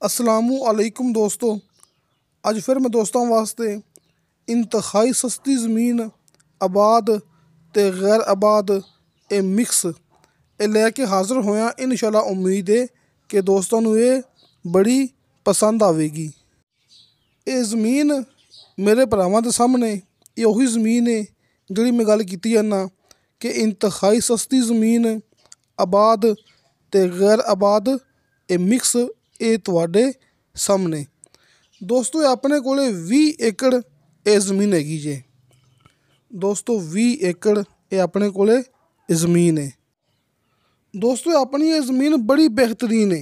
अस्सलामु अलैकुम दोस्तों। अज फिर मैं दोस्तों वास्ते इंतहाई सस्ती ज़मीन आबाद ते गैर आबाद ए मिक्स ए लैके हाज़र होया। इंशाल्लाह उम्मीद है कि दोस्तों ये बड़ी पसंद आवेगी। ये ज़मीन मेरे भरावां दे सामने ये उही ज़मीन है जिहड़ी मैं गल कीती जाना कि इंतहाई सस्ती ज़मीन आबाद ते गैर आबाद ए मिक्स ये तुहाडे सामने दोस्तों अपने कोले 20 एकड़ ये ज़मीन हैगी जे। दोस्तों 20 एकड़ ये अपने कोले ज़मीन है। दोस्तों अपनी ये ज़मीन बड़ी बेहतरीन है।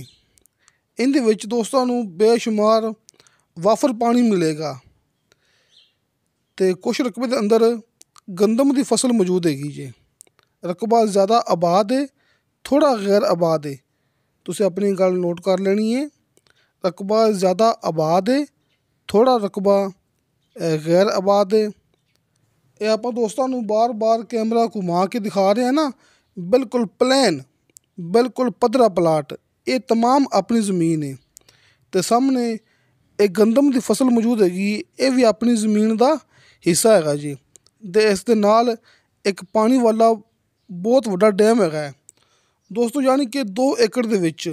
इहदे विच दोस्तों नूं बेशुमार वाफर पानी मिलेगा ते कुछ रकबे के अंदर गंदम की फसल मौजूद हैगी जे। रकबा ज़्यादा आबाद है, थोड़ा गैर आबाद है। तुसीं अपनी गल नोट कर लेनी है। रकबा ज़्यादा आबाद है, थोड़ा रकबा गैर आबाद है। ये आप दोस्तों नूं बार बार कैमरा घुमा के दिखा रहे हैं ना, बिल्कुल प्लेन, बिल्कुल पद्धरा प्लाट ये तमाम अपनी ज़मीन है। तो सामने एक गंदम की फसल मौजूद हैगी, ये भी अपनी ज़मीन का हिस्सा हैगा जी। ते इस दे नाल एक पानी वाला बहुत वड्डा डैम हैगा दोस्तों, यानी कि 2 एकड़ दे विच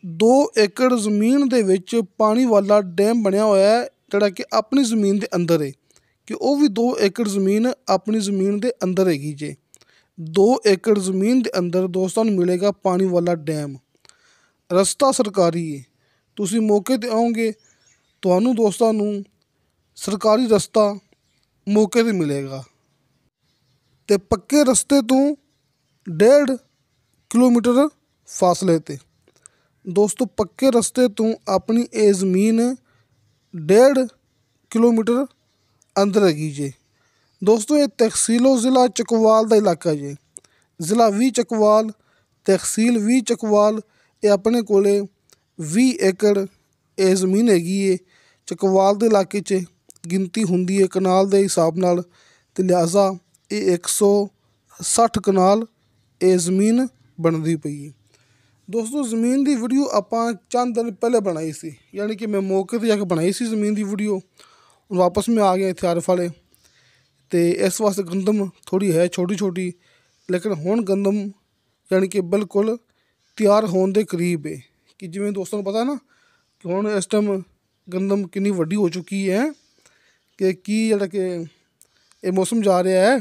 2 एकड़ ज़मीन दे विच पानी वाला डैम बनया होया है, जिहड़ा कि अपनी ज़मीन दे अंदर है। कि वो भी 2 एकड़ ज़मीन अपनी ज़मीन दे अंदर हैगी जे। 2 एकड़ ज़मीन दे अंदर दोस्तों नूं मिलेगा पानी वाला डैम। रस्ता सरकारी है, तुसीं मौके ते आओगे तुहानूं दोस्तों नूं सरकारी रस्ता मौके ते मिलेगा। ते पक्के रस्ते तो 1.5 किलोमीटर फासले ते दोस्तों पक्के रस्ते तो अपनी ये ज़मीन 1.5 किलोमीटर अंदर हैगी जे। दोस्तों ये तहसीलो ज़िला चकवाल का इलाका जे। ज़िला भी चकवाल, तहसील भी चकवाल। ये अपने कोले 20 एकड़ ये ज़मीन हैगी है। चकवाल के इलाके च गिनती हुंदी है कनाल के हिसाब नाल, ते लिहाजा ये 160 कनाल ये ज़मीन बनती पई है। दोस्तों ज़मीन की वीडियो आपां चंद दिन पहले बनाई सी, यानी कि मैं मौके पर जाके बनाई सी ज़मीन की वीडियो। हुण वापस मैं आ गया इत्थे आरफ वाले, तो इस वास्ते गंदम थोड़ी है छोटी छोटी, लेकिन हुण गंदम यानी कि बिल्कुल तैयार होने के करीब है। कि जिवें दोस्तों को पता है ना कि हुण इस टाइम गंदम कितनी वड्डी हो चुकी है, कि जिहड़ा कि ये मौसम जा रहा है,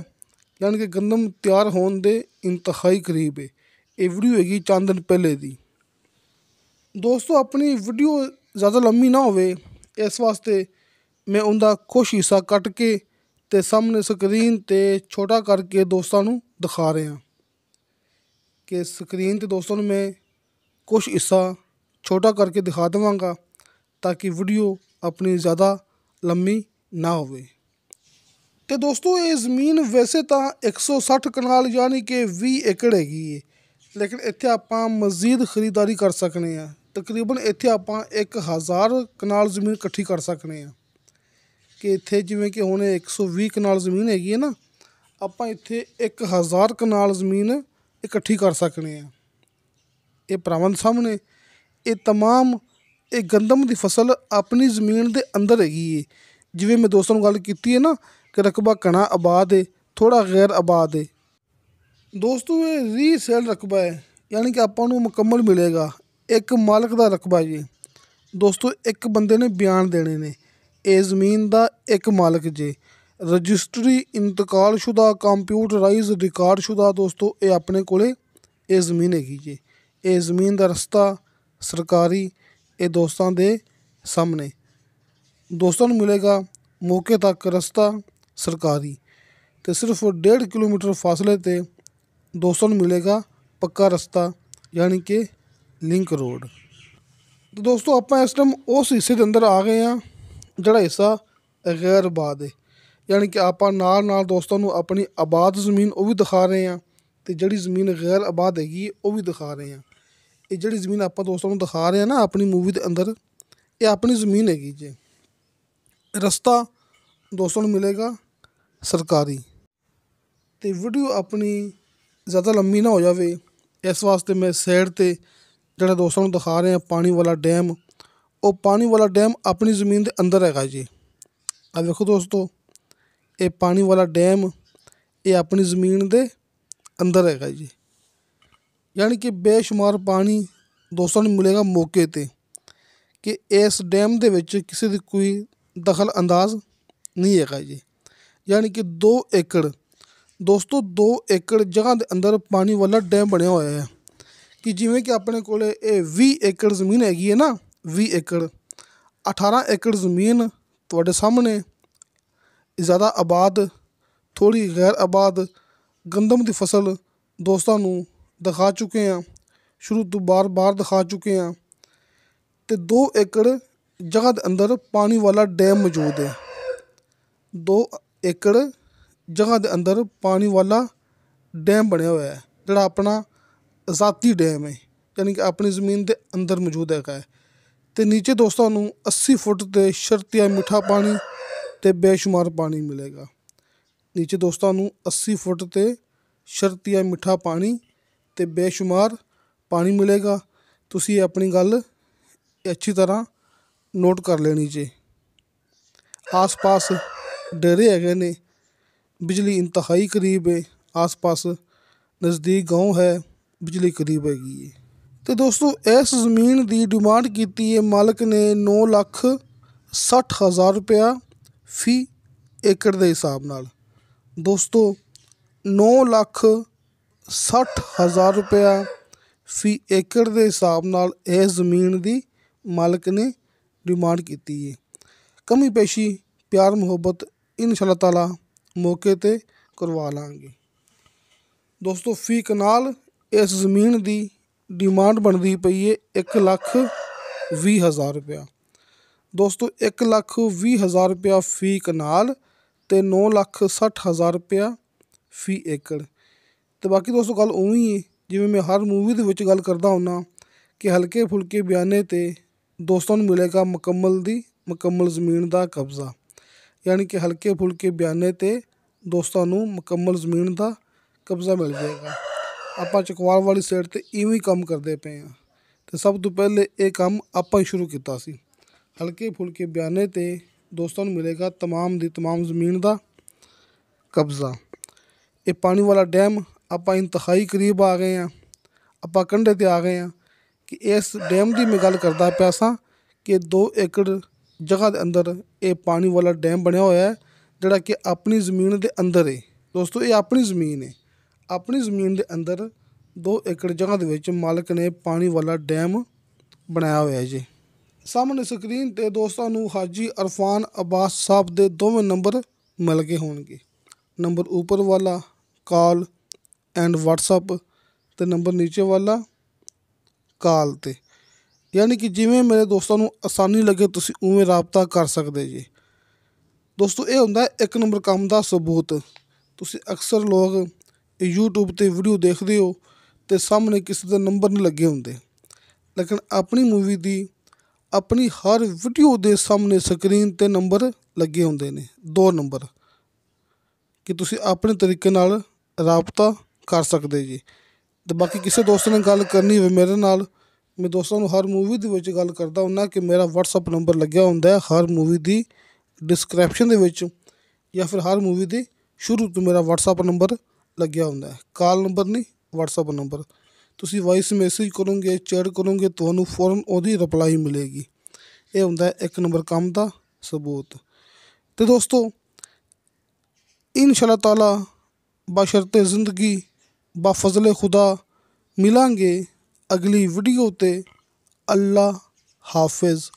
यानी कि गंदम तैयार होने के इंतहाई करीब है। ये वीडियो हैगी चंद दिन पहले दी। दोस्तों अपनी वीडियो ज़्यादा लंबी ना होवे, इस वास्ते मैं उनका कुछ हिस्सा कट के ते सामने स्क्रीन ते छोटा करके दोस्तों नूं दिखा रहे हैं। कि स्क्रीन ते दोस्तों नूं मैं कुछ हिस्सा छोटा करके दिखा देवांगा, ताकि वीडियो अपनी ज़्यादा लंबी ना होवे। तो दोस्तों ये ज़मीन वैसे तो 160 कनाल यानी कि 20 एकड़ हैगी है, लेकिन इत्थे आपां मज़ीद खरीदारी कर सकने हैं। तकरीबन इत्थे आपां 1000 कनाल ज़मीन इकट्ठी कर सकने हैं। कि इत्थे जिवें कि हुण 120 कनाल ज़मीन हैगी है ना, आपां इत्थे 1000 कनाल ज़मीन इकट्ठी कर सकने हैं। ये भरावां दे सामने ये तमाम ये गंदम की फसल अपनी ज़मीन के अंदर हैगी है। जिवें मैं दोस्तों नूं गल कीती है ना कि रकबा घना आबाद है, थोड़ा गैर आबाद है। दोस्तों ये रीसेल रकबा है, यानी कि आपां नूं मुकम्मल मिलेगा। एक मालक का रकबा जी दोस्तों, एक बंदे ने बयान देने ने। ये ज़मीन का एक मालक जे। रजिस्ट्री इंतकालशुदा कंप्यूटराइज रिकॉर्डशुदा दोस्तों ये अपने कोले ये ज़मीन हैगी जे। ये ज़मीन का रस्ता सरकारी ये दोस्तों दे सामने दोस्तों नूं मिलेगा। मौके तक रस्ता सरकारी, तो सिर्फ 1.5 किलोमीटर फासले ते दोस्तों नूं मिलेगा पक्का रस्ता, यानी कि लिंक रोड। तो दोस्तों आपां इस टाइम उस हिस्से के अंदर आ गए हैं जिहड़ा हिस्सा गैर आबाद है। यानी कि आपां नाल नाल दोस्तों नूं अपनी आबाद ज़मीन वो भी दिखा रहे हैं, तो जिहड़ी ज़मीन गैर आबाद हैगी वो भी दिखा रहे हैं। ये जिहड़ी ज़मीन आपां दोस्तों नूं दिखा रहे हैं ना अपनी मूवी के अंदर, ये अपनी ज़मीन हैगी जी। रस्ता दोस्तों नूं मिलेगा सरकारी। तो वीडियो अपनी ज़्यादा लंबी ना हो जाए, इस वास्ते मैं साइड ते जिहड़ा दोस्तों नूं दिखा रहे हैं पानी वाला डैम ਉਹ ਪਾਣੀ ਵਾਲਾ ਡੈਮ ਆਪਣੀ ਜ਼ਮੀਨ ਦੇ ਅੰਦਰ ਹੈਗਾ ਜੀ। ਆ ਵੇਖੋ ਦੋਸਤੋ, ਇਹ ਪਾਣੀ ਵਾਲਾ ਡੈਮ ਇਹ ਆਪਣੀ ਜ਼ਮੀਨ ਦੇ ਅੰਦਰ ਹੈਗਾ ਜੀ। ਯਾਨੀ ਕਿ ਬੇਸ਼ੁਮਾਰ ਪਾਣੀ ਦੋਸਤਾਂ ਨੂੰ ਮਿਲੇਗਾ ਮੌਕੇ 'ਤੇ ਕਿ ਇਸ ਡੈਮ ਦੇ ਵਿੱਚ ਕਿਸੇ ਦੀ ਕੋਈ ਦਖਲ ਅੰਦਾਜ਼ ਨਹੀਂ ਹੈਗਾ ਜੀ। ਯਾਨੀ ਕਿ 2 ਏਕੜ ਦੋਸਤੋ 2 ਏਕੜ ਜਗ੍ਹਾ ਦੇ ਅੰਦਰ ਪਾਣੀ ਵਾਲਾ ਡੈਮ ਬਣਿਆ ਹੋਇਆ ਹੈ। ਕਿ ਜਿਵੇਂ ਕਿ ਆਪਣੇ ਕੋਲ ਇਹ 20 ਏਕੜ ਜ਼ਮੀਨ ਹੈਗੀ ਹੈ ਨਾ, 20 ਏਕੜ 18 ਏਕੜ ਜ਼ਮੀਨ ਤੁਹਾਡੇ ਸਾਹਮਣੇ ਜ਼ਿਆਦਾ ਆਬਾਦ, ਥੋੜ੍ਹੀ ਗੈਰ ਆਬਾਦ ਗੰਦਮ ਦੀ ਫਸਲ ਦੋਸਤਾਂ ਨੂੰ ਦਿਖਾ ਚੁੱਕੇ ਹਾਂ, ਸ਼ੁਰੂ ਤੋਂ ਬਾਰ ਦਿਖਾ ਚੁੱਕੇ ਹਾਂ। ਅਤੇ 2 ਏਕੜ ਜਗ੍ਹਾ ਦੇ ਅੰਦਰ ਪਾਣੀ ਵਾਲਾ ਡੈਮ ਮੌਜੂਦ ਹੈ। 2 ਏਕੜ ਜਗ੍ਹਾ ਦੇ ਅੰਦਰ ਪਾਣੀ ਵਾਲਾ ਡੈਮ ਬਣਿਆ ਹੋਇਆ ਹੈ, ਜਿਹੜਾ ਆਪਣਾ ਜ਼ਾਤੀ ਡੈਮ ਹੈ, ਯਾਨੀ ਕਿ ਆਪਣੀ ਜ਼ਮੀਨ ਦੇ ਅੰਦਰ ਮੌਜੂਦ ਹੈਗਾ ਹੈ। ਅਤੇ ਨੀਚੇ ਦੋਸਤਾਂ ਨੂੰ 80 ਫੁੱਟ 'ਤੇ ਸ਼ਰਤੀਆ ਮਿੱਠਾ ਪਾਣੀ ਅਤੇ ਬੇਸ਼ੁਮਾਰ ਪਾਣੀ ਮਿਲੇਗਾ। ਨੀਚੇ ਦੋਸਤਾਂ ਨੂੰ 80 ਫੁੱਟ 'ਤੇ ਸ਼ਰਤੀਆ ਮਿੱਠਾ ਪਾਣੀ ਅਤੇ ਬੇਸ਼ੁਮਾਰ ਪਾਣੀ ਮਿਲੇਗਾ। ਤੁਸੀਂ ਆਪਣੀ ਗੱਲ ਅੱਛੀ ਤਰ੍ਹਾਂ ਨੋਟ ਕਰ ਲੈਣੀ ਜੀ। ਆਸ ਪਾਸ ਡੇਰੇ ਹੈਗੇ ਨੇ, ਬਿਜਲੀ ਇੰਤਹਾਈ ਕਰੀਬ ਹੈ, ਆਸ ਪਾਸ ਨਜ਼ਦੀਕ ਗਾँव ਹੈ, ਬਿਜਲੀ ਕਰੀਬ ਹੈਗੀ ਹੈ। ਅਤੇ ਦੋਸਤੋ ਇਸ ਜ਼ਮੀਨ ਦੀ ਡਿਮਾਂਡ ਕੀਤੀ ਹੈ ਮਾਲਕ ਨੇ 9,60,000 ਰੁਪਇਆ ਫੀ ਏਕੜ ਦੇ ਹਿਸਾਬ ਨਾਲ। ਦੋਸਤੋ 9,60,000 ਰੁਪਇਆ ਫੀ ਏਕੜ ਦੇ ਹਿਸਾਬ ਨਾਲ ਇਸ ਜ਼ਮੀਨ ਦੀ ਮਾਲਕ ਨੇ ਡਿਮਾਂਡ ਕੀਤੀ ਹੈ। ਕਮੀ ਪੇਸ਼ੀ ਪਿਆਰ ਮੁਹੱਬਤ ਇਨਸ਼ਾ ਅੱਲਾਹ ਤਾਲਾ ਮੌਕੇ 'ਤੇ ਕਰਵਾ ਲਾਂਗੇ। ਦੋਸਤੋ ਫੀ ਕਨਾਲ ਇਸ ਜ਼ਮੀਨ ਦੀ ਡਿਮਾਂਡ ਬਣਦੀ ਪਈ ਹੈ 1,20,000 ਰੁਪਇਆ। ਦੋਸਤੋ 1,20,000 ਰੁਪਇਆ ਫੀ ਕਨਾਲ ਅਤੇ 9,60,000 ਰੁਪਇਆ ਫੀ ਏਕੜ। ਅਤੇ ਬਾਕੀ ਦੋਸਤੋ ਗੱਲ ਉਵੇਂ ਹੀ ਹੈ ਜਿਵੇਂ ਮੈਂ ਹਰ ਮੂਵੀ ਦੇ ਵਿੱਚ ਗੱਲ ਕਰਦਾ ਹੁੰਦਾ ਕਿ ਹਲਕੇ ਫੁਲਕੇ ਬਿਆਨੇ 'ਤੇ ਦੋਸਤਾਂ ਨੂੰ ਮਿਲੇਗਾ ਮੁਕੰਮਲ ਜ਼ਮੀਨ ਦਾ ਕਬਜ਼ਾ। ਯਾਨੀ ਕਿ ਹਲਕੇ ਫੁਲਕੇ ਬਿਆਨੇ 'ਤੇ ਦੋਸਤਾਂ ਨੂੰ ਮੁਕੰਮਲ ਜ਼ਮੀਨ ਦਾ ਕਬਜ਼ਾ ਮਿਲ ਜਾਏਗਾ। ਆਪਾਂ ਚਕਵਾਲ ਵਾਲੀ ਸਾਈਡ 'ਤੇ ਇਵੇਂ ਹੀ ਕੰਮ ਕਰਦੇ ਪਏ ਹਾਂ ਅਤੇ ਸਭ ਤੋਂ ਪਹਿਲੇ ਇਹ ਕੰਮ ਆਪਾਂ ਹੀ ਸ਼ੁਰੂ ਕੀਤਾ ਸੀ। ਹਲਕੇ ਫੁਲਕੇ ਬਿਆਨੇ 'ਤੇ ਦੋਸਤਾਂ ਨੂੰ ਮਿਲੇਗਾ ਤਮਾਮ ਦੀ ਤਮਾਮ ਜ਼ਮੀਨ ਦਾ ਕਬਜ਼ਾ। ਇਹ ਪਾਣੀ ਵਾਲਾ ਡੈਮ ਆਪਾਂ ਇੰਤਹਾਈ ਕਰੀਬ ਆ ਗਏ ਹਾਂ, ਆਪਾਂ ਕੰਢੇ 'ਤੇ ਆ ਗਏ ਹਾਂ ਕਿ ਇਸ ਡੈਮ ਦੀ ਮੈਂ ਗੱਲ ਕਰਦਾ ਪਿਆ ਸਾਂ ਕਿ 2 ਏਕੜ ਜਗ੍ਹਾ ਦੇ ਅੰਦਰ ਇਹ ਪਾਣੀ ਵਾਲਾ ਡੈਮ ਬਣਿਆ ਹੋਇਆ ਹੈ, ਜਿਹੜਾ ਕਿ ਆਪਣੀ ਜ਼ਮੀਨ ਦੇ ਅੰਦਰ ਹੈ। ਦੋਸਤੋ ਇਹ ਆਪਣੀ ਜ਼ਮੀਨ ਹੈ, ਆਪਣੀ ਜ਼ਮੀਨ ਦੇ ਅੰਦਰ 2 ਏਕੜ ਜਗ੍ਹਾ ਦੇ ਵਿੱਚ ਮਾਲਕ ਨੇ ਪਾਣੀ ਵਾਲਾ ਡੈਮ ਬਣਾਇਆ ਹੋਇਆ ਜੀ। ਸਾਹਮਣੇ ਸਕਰੀਨ 'ਤੇ ਦੋਸਤਾਂ ਨੂੰ ਹਾਜੀ ਅਰਫਾਨ ਅਬਾਸ ਸਾਹਿਬ ਦੇ ਦੋਵੇਂ ਨੰਬਰ ਮਿਲ ਗਏ ਹੋਣਗੇ। ਨੰਬਰ ਉੱਪਰ ਵਾਲਾ ਕਾਲ ਐਂਡ ਵਟਸਅਪ ਅਤੇ ਨੰਬਰ ਨੀਚੇ ਵਾਲਾ ਕਾਲ 'ਤੇ। ਯਾਨੀ ਕਿ ਜਿਵੇਂ ਮੇਰੇ ਦੋਸਤਾਂ ਨੂੰ ਆਸਾਨੀ ਲੱਗੇ ਤੁਸੀਂ ਉਵੇਂ ਰਾਬਤਾ ਕਰ ਸਕਦੇ ਜੀ। ਦੋਸਤੋ ਇਹ ਹੁੰਦਾ 1 ਨੰਬਰ ਕੰਮ ਦਾ ਸਬੂਤ। ਤੁਸੀਂ ਅਕਸਰ ਲੋਕ YouTube 'ਤੇ ਵੀਡੀਓ ਦੇਖਦੇ ਹੋ ਅਤੇ ਸਾਹਮਣੇ ਕਿਸੇ ਦੇ ਨੰਬਰ ਨਹੀਂ ਲੱਗੇ ਹੁੰਦੇ, ਲੇਕਿਨ ਆਪਣੀ ਮੂਵੀ ਦੀ ਆਪਣੀ ਹਰ ਵੀਡੀਓ ਦੇ ਸਾਹਮਣੇ ਸਕਰੀਨ 'ਤੇ ਨੰਬਰ ਲੱਗੇ ਹੁੰਦੇ ਨੇ, 2 ਨੰਬਰ, ਕਿ ਤੁਸੀਂ ਆਪਣੇ ਤਰੀਕੇ ਨਾਲ ਰਾਬਤਾ ਕਰ ਸਕਦੇ ਜੀ। ਅਤੇ ਬਾਕੀ ਕਿਸੇ ਦੋਸਤ ਨੇ ਗੱਲ ਕਰਨੀ ਹੋਵੇ ਮੇਰੇ ਨਾਲ, ਮੈਂ ਦੋਸਤਾਂ ਨੂੰ ਹਰ ਮੂਵੀ ਦੇ ਵਿੱਚ ਗੱਲ ਕਰਦਾ ਹੁੰਦਾ ਕਿ ਮੇਰਾ WhatsApp ਨੰਬਰ ਲੱਗਿਆ ਹੁੰਦਾ ਹੈ ਹਰ ਮੂਵੀ ਦੀ ਡਿਸਕ੍ਰਿਪਸ਼ਨ ਦੇ ਵਿੱਚ, ਜਾਂ ਫਿਰ ਹਰ ਮੂਵੀ ਦੇ ਸ਼ੁਰੂ ਤੋਂ ਮੇਰਾ WhatsApp ਨੰਬਰ ਲੱਗਿਆ ਹੁੰਦਾ ਹੈ। ਕਾਲ ਨੰਬਰ ਨਹੀਂ, WhatsApp ਨੰਬਰ। ਤੁਸੀਂ ਵਾਇਸ ਮੈਸੇਜ ਕਰੋਗੇ, ਚੈਟ ਕਰੋਗੇ, ਤੁਹਾਨੂੰ ਫੌਰਨ ਉਹਦੀ ਰਿਪਲਾਈ ਮਿਲੇਗੀ। ਇਹ ਹੁੰਦਾ 1 ਨੰਬਰ ਕੰਮ ਦਾ ਸਬੂਤ। ਅਤੇ ਦੋਸਤੋ ਇਨਸ਼ਾ ਅੱਲਾਹ ਤਾਲਾ ਬਸ਼ਰਤੇ ਜ਼ਿੰਦਗੀ ਬਾਫਜ਼ਲੇ ਖੁਦਾ ਮਿਲਾਂਗੇ ਅਗਲੀ ਵੀਡੀਓ 'ਤੇ। ਅੱਲਾ ਹਾਫਿਜ਼।